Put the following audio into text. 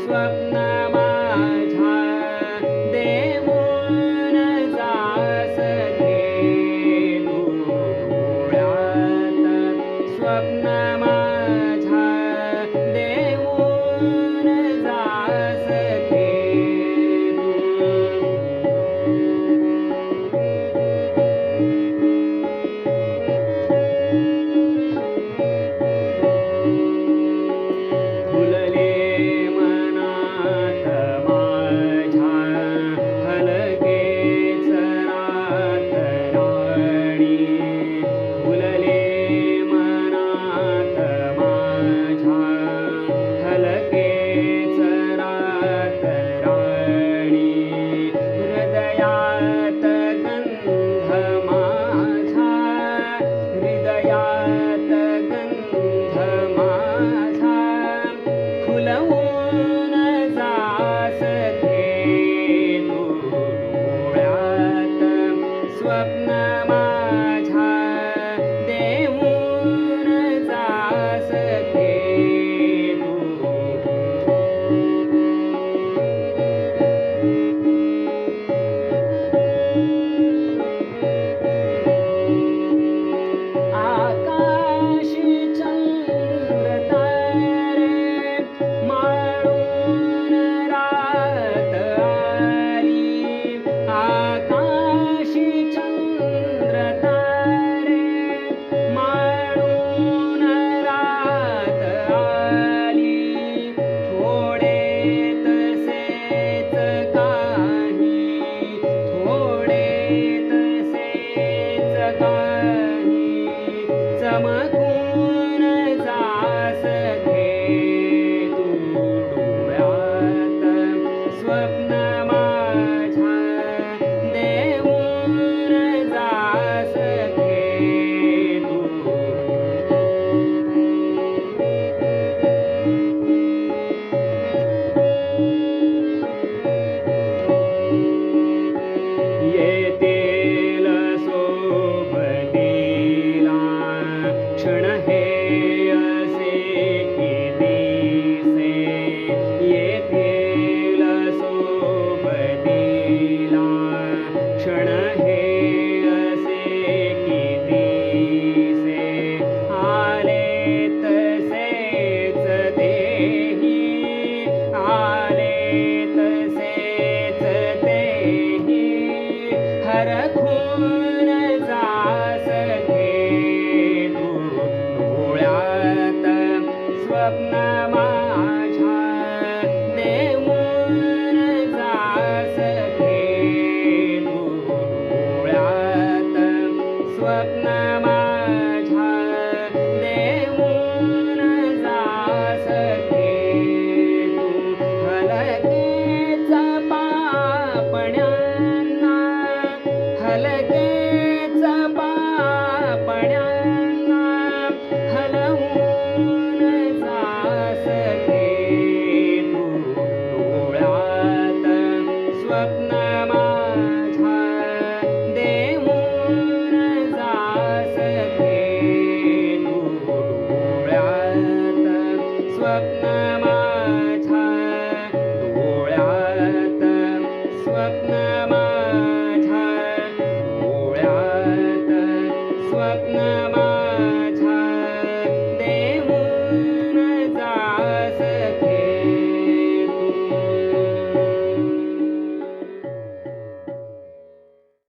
स्वप्न माझ्या देऊन जास घे तू डोळ्यात स्वप्न माझ्या देऊन जास घे फुलले मनात माझ्या हलकेच रातराणी फुलले मनात माझ्या हलकेच रातराणी हृदयात गंध माझ्या हृदयात गंध माझा फुलवून जास घे तू डोळ्यात स्वप्न माझ्या देऊन जास घे तू आकाशी चंद्र तारे माळून रात आली आकाशी चंद्र तारे माळून रात आली थोडे तसेच काही थोडे तसेच काही चमकून जास घे तू डोळ्यात स्वप्न माझ्या देऊन जास घे तू येतील सोबतीला क्षण हे असे की दिसे येतील सोबतीला क्षण हे असे की दिसे आले तसेच तेही आले तसेच तेही हरखून जास घे तू डोळ्यात स्वप्न माझ्या देऊन जास घे तू डोळ्यात स्वप्न माझ्या देऊन जास घे तू हलकेच पापण्यांना हलकेच पापण्यांना हलवून जास घे तू डोळ्यात स्वप्न माझ्या देऊन जास घे तू डोळ्यात स्वप्न माझ्या डोळ्यात स्वप्न माझ्या डोळ्यात स्वप्न